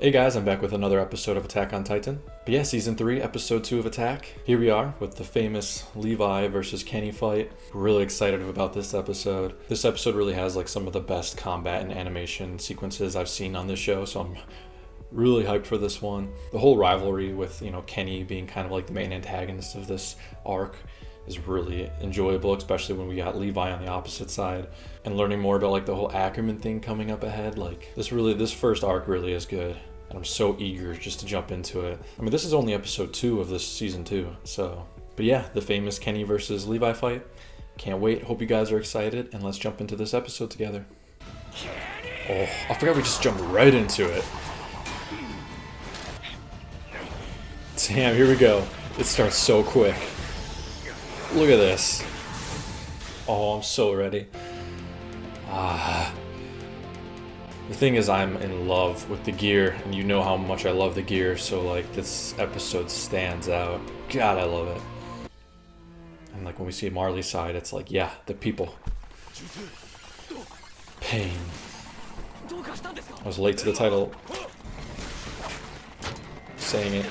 Hey guys, I'm back with another episode of Attack on Titan. But yeah, Season 3, Episode 2 of Attack. Here we are with the famous Levi versus Kenny fight. Really excited about this episode. This episode really has like some of the best combat and animation sequences I've seen on this show, so I'm really hyped for this one. The whole rivalry with, Kenny being kind of like the main antagonist of this arc is really enjoyable, especially when we got Levi on the opposite side. And learning more about like the whole Ackerman thing coming up ahead, like this first arc really is good. And I'm so eager just to jump into it. I mean, this is only episode 2 of this season 2, so. But yeah, the famous Kenny versus Levi fight. Can't wait. Hope you guys are excited, and let's jump into this episode together. Oh, I forgot we just jumped right into it. Damn, here we go. It starts so quick. Look at this. Oh, I'm so ready. The thing is, I'm in love with the gear, and you know how much I love the gear, so like this episode stands out. God, I love it. And like when we see Marley's side, it's like, yeah, the people. Pain. I was late to the title. Saying it.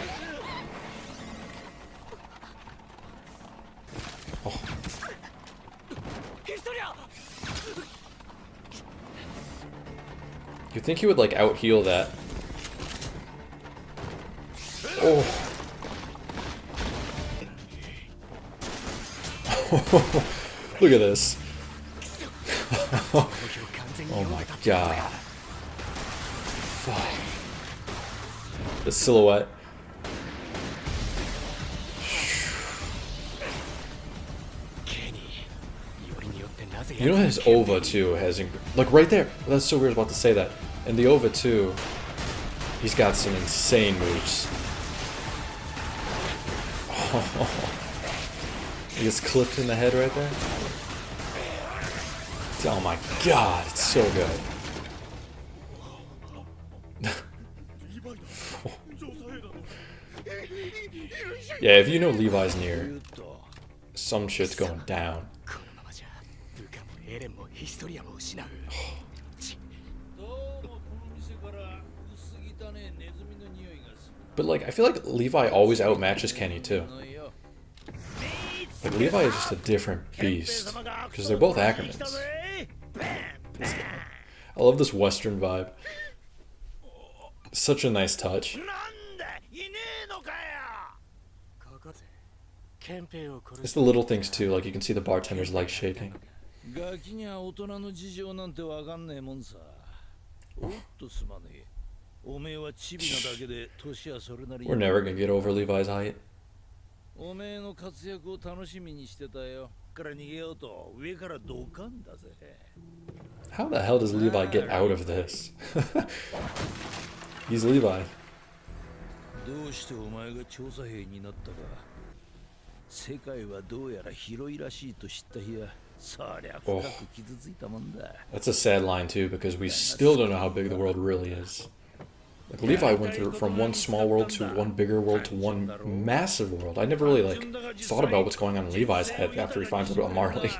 Oh. You'd think he would like out heal that. Oh. Look at this. Oh my god. Fuck. The silhouette. You know his Ova too has like right there. That's so weird about to say that. And the Ova too, he's got some insane moves. Oh, he gets clipped in the head right there. Oh my god, it's so good. Yeah, if you know Levi's near, some shit's going down. But like, I feel like Levi always outmatches Kenny too. Like Levi is just a different beast because they're both Ackermans. I love this Western vibe. Such a nice touch. It's the little things too, like you can see the bartender's legs shaking. We're never gonna get over Levi's height. How the hell does Levi get out of this? He's Levi. Oh. That's a sad line too, because we still don't know how big the world really is. Like Levi went through from one small world to one bigger world to one massive world. I never really like thought about what's going on in Levi's head after he finds out about Marley.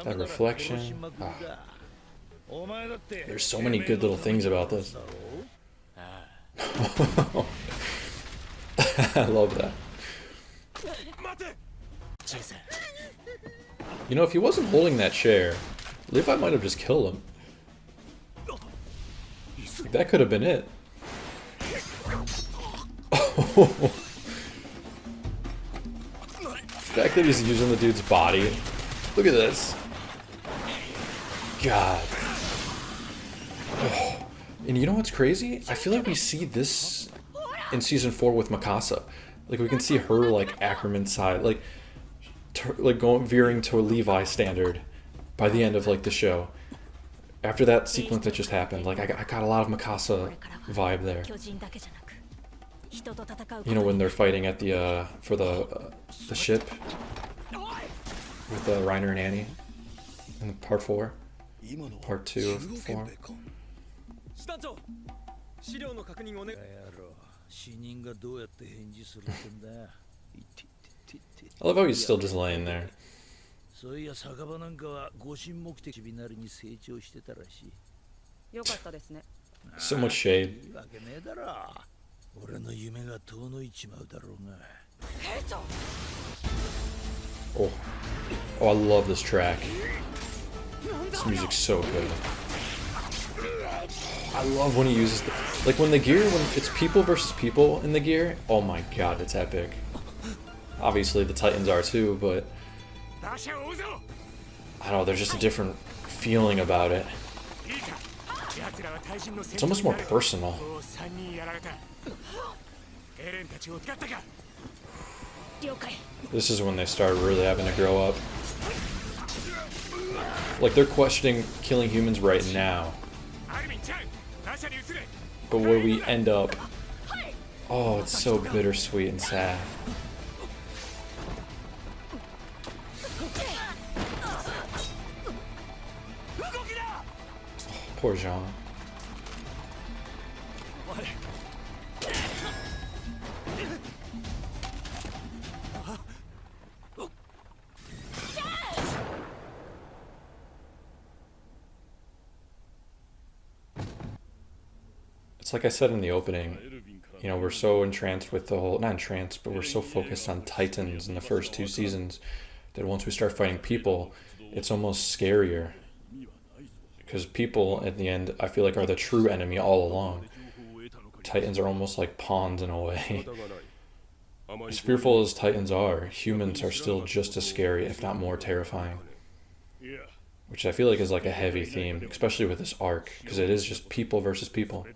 That reflection. Ah. There's so many good little things about this. I love that. You know, if he wasn't holding that chair, Levi might have just killed him. Like, that could have been it. The fact that he's using the dude's body. Look at this. God. Oh. And you know what's crazy? I feel like we see this in season 4 with Mikasa. Like we can see her like Ackerman side, like going veering to a Levi standard by the end of like the show. After that sequence that just happened, like I got a lot of Mikasa vibe there. You know when they're fighting at the for the ship with Reiner and Annie in part 4, part 2 of 4. I love how he's still just laying there. そういや酒場なんかは護身目的ビナルに成長してたらしい。よかったですね。So much shade. いいわけねえだろ。俺の夢が遠のいちまうだろうが。兵長。 Oh. Oh, I love this track. This music's so good. I love when he uses the, like when the gear, when it's people versus people in the gear. Oh my god, it's epic. Obviously the Titans are too, but I don't know, there's just a different feeling about it. It's almost more personal. This is when they start really having to grow up. Like, they're questioning killing humans right now. But where we end up... Oh, it's so bittersweet and sad. Poor Jean. It's like I said in the opening, you know, we're so entranced with the whole, not entranced, but we're so focused on Titans in the first 2 seasons that once we start fighting people, it's almost scarier. Because people, at the end, I feel like are the true enemy all along. Titans are almost like pawns in a way. As fearful as Titans are, humans are still just as scary, if not more terrifying. Which I feel like is like a heavy theme, especially with this arc, because it is just people versus people.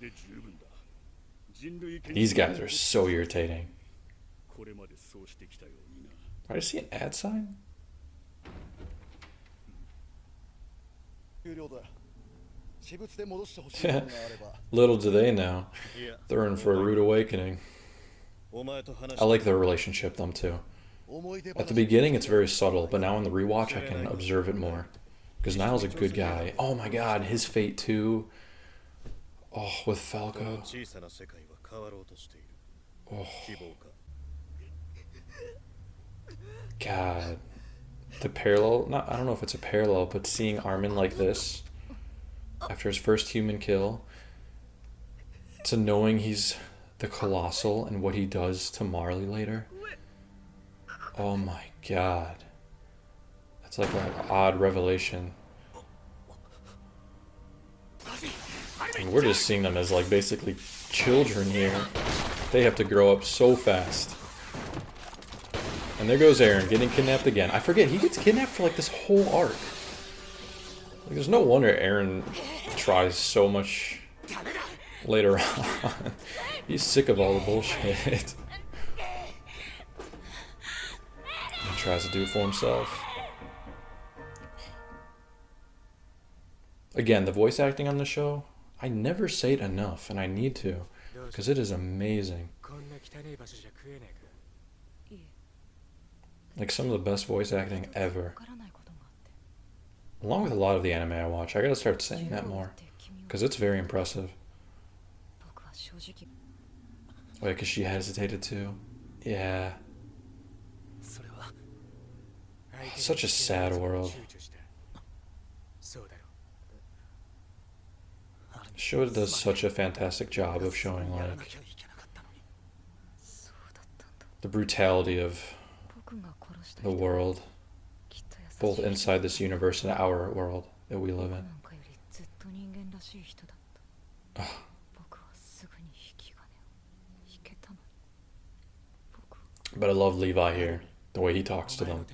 These guys are so irritating. Did I see an ad sign? Little do they know, they're in for a rude awakening. I like their relationship, them too. At the beginning it's very subtle, but now in the rewatch I can observe it more. Because Niall's a good guy. Oh my god, his fate too. Oh, with Falco. Oh. God. The parallel, not, I don't know if it's a parallel, but seeing Armin like this, after his first human kill, to knowing he's the Colossal and what he does to Marley later. Oh my god. That's like an odd revelation. And we're just seeing them as like basically children here. They have to grow up so fast. And there goes Eren getting kidnapped again. I forget, he gets kidnapped for like this whole arc. Like, there's no wonder Eren tries so much later on. He's sick of all the bullshit. He tries to do it for himself. Again, the voice acting on the show, I never say it enough, and I need to, because it is amazing. Like some of the best voice acting ever. Along with a lot of the anime I watch, I gotta start saying that more, because it's very impressive. Oh yeah, because she hesitated too. Yeah. Such a sad world. The show does such a fantastic job of showing like the brutality of the world, both inside this universe and our world that we live in. Ugh. But I love Levi here, the way he talks to them.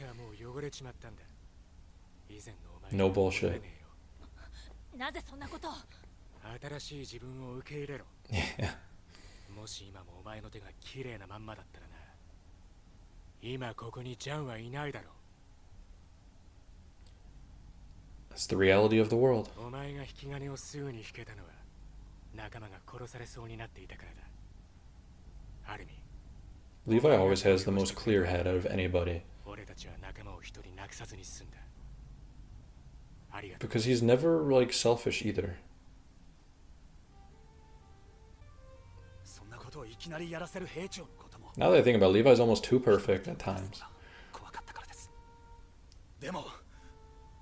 No bullshit. Yeah. That's the reality of the world. Levi always has the most clear head out of anybody. Because he's never, like, selfish either. Now that I think about it, Levi's almost too perfect at times.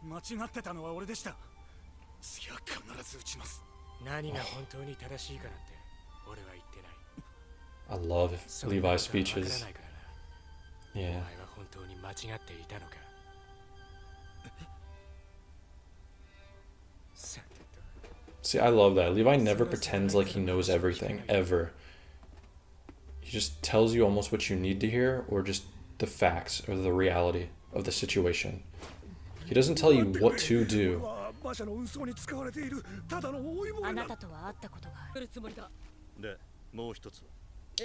間違ってたのは俺でした。次は必ず撃ちます。何が本当に正しいかなんて俺は言ってない。I love Levi's speeches. Yeah. See, I love that. Levi never pretends like he knows everything, ever. He just tells you almost what you need to hear, or just the facts, or the reality of the situation. He doesn't tell you what to do.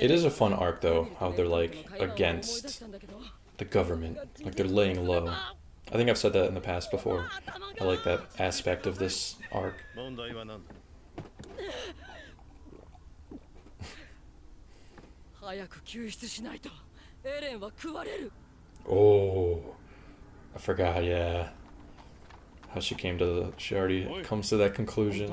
It is a fun arc though, how they're like against the government, like they're laying low. I think I've said that in the past before. I like that aspect of this arc. Oh, I forgot, yeah. How she came to the, she already comes to that conclusion.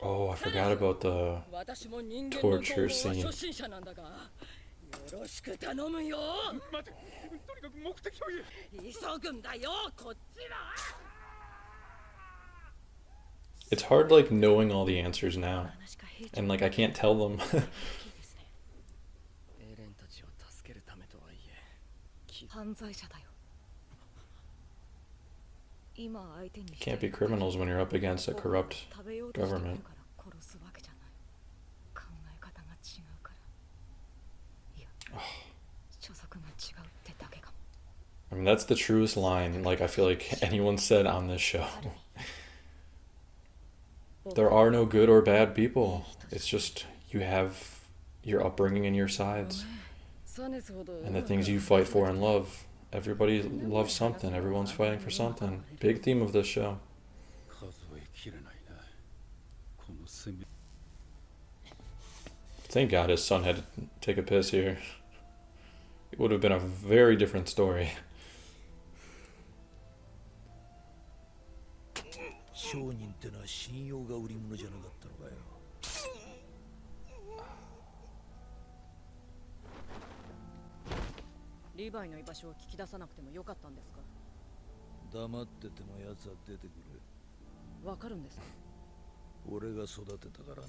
Oh, I forgot about the torture scene. It's hard like knowing all the answers now, and like I can't tell them. You can't be criminals when you're up against a corrupt government. I mean, that's the truest line, like, I feel like anyone said on this show. There are no good or bad people. It's just you have your upbringing and your sides. And the things you fight for and love. Everybody loves something. Everyone's fighting for something. Big theme of this show. Thank God his son had to take a piss here. It would have been a very different story. Levi の居場所を聞き出さなくてもよかったんですか？黙ってても奴は出てくる。わかるんですか？俺が育てたからな。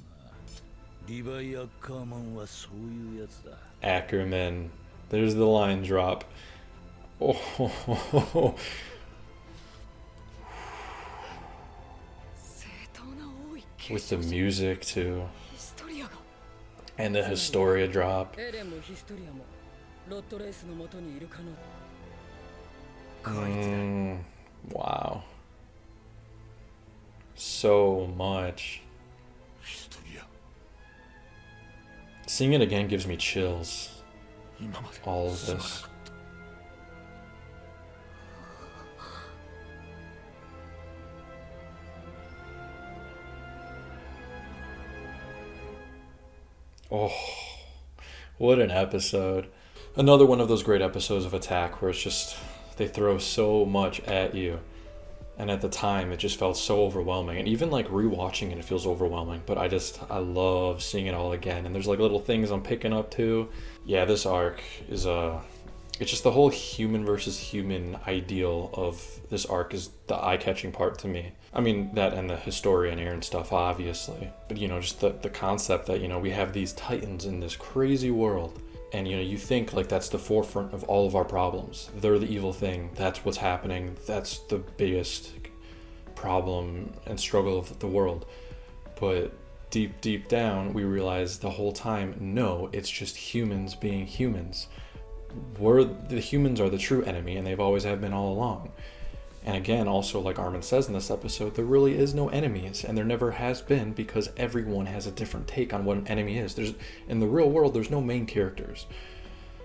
リヴァイ・アッカーマンはそういうやつだ。Ackerman. There's the line drop. Oh. With the music too. And the Historia drop. Wow. So much. Seeing it again gives me chills. All of this. Oh, what an episode. Another one of those great episodes of Attack where it's just, they throw so much at you. And at the time, it just felt so overwhelming. And even like rewatching it, it feels overwhelming. But I love seeing it all again. And there's like little things I'm picking up too. Yeah, this arc is it's just the whole human versus human ideal of this arc is the eye-catching part to me. I mean, that and the Historia and Eren stuff, obviously. But, you know, just the concept that, you know, we have these titans in this crazy world. And, you know, you think, like, that's the forefront of all of our problems. They're the evil thing. That's what's happening. That's the biggest problem and struggle of the world. But deep down, we realize the whole time, no, it's just humans being humans. The humans are the true enemy, and they've always have been all along. And again, also, like Armin says in this episode, there really is no enemies, and there never has been, because everyone has a different take on what an enemy is. In the real world, there's no main characters.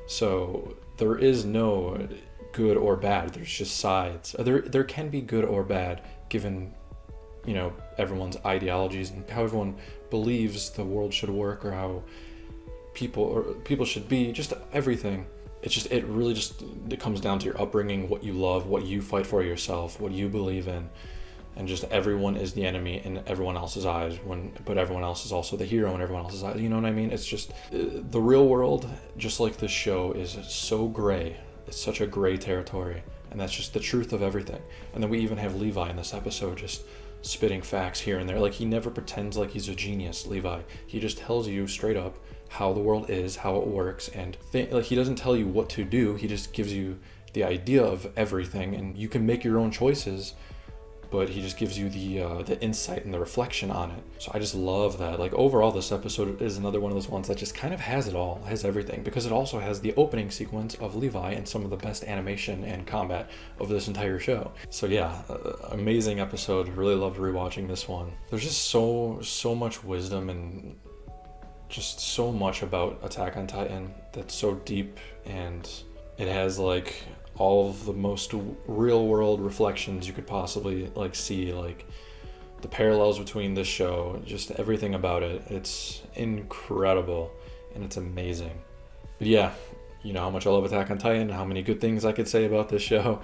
So there is no good or bad. There's just sides. There can be good or bad, given, you know, everyone's ideologies and how everyone believes the world should work, or how people should be, just everything. it really just, it comes down to your upbringing, what you love, what you fight for yourself, what you believe in, and just everyone is the enemy in everyone else's eyes, but everyone else is also the hero in everyone else's eyes. You know what I mean? It's just the real world, just like this show, is so gray. It's such a gray territory, and that's just the truth of everything. And then we even have Levi in this episode just spitting facts here and there. Like, he never pretends like he's a genius, Levi. He just tells you straight up how the world is, how it works, and like, he doesn't tell you what to do. He just gives you the idea of everything, and you can make your own choices, but he just gives you the insight and the reflection on it. So I just love that. Like, overall, this episode is another one of those ones that just kind of has it all, has everything, because it also has the opening sequence of Levi and some of the best animation and combat of this entire show. So yeah, amazing episode. Really loved rewatching this one. There's just so much wisdom and just so much about Attack on Titan that's so deep, and it has like all of the most real world reflections you could possibly like see, like the parallels between this show, just everything about it. It's incredible and it's amazing. But yeah, you know how much I love Attack on Titan, how many good things I could say about this show.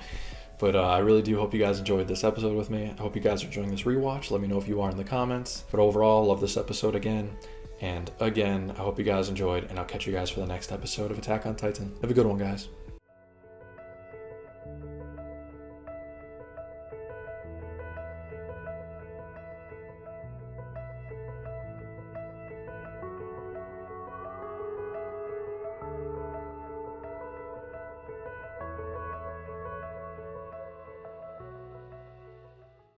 But I really do hope you guys enjoyed this episode with me. I hope you guys are enjoying this rewatch. Let me know if you are in the comments. But overall, love this episode again. And again, I hope you guys enjoyed, and I'll catch you guys for the next episode of Attack on Titan. Have a good one, guys.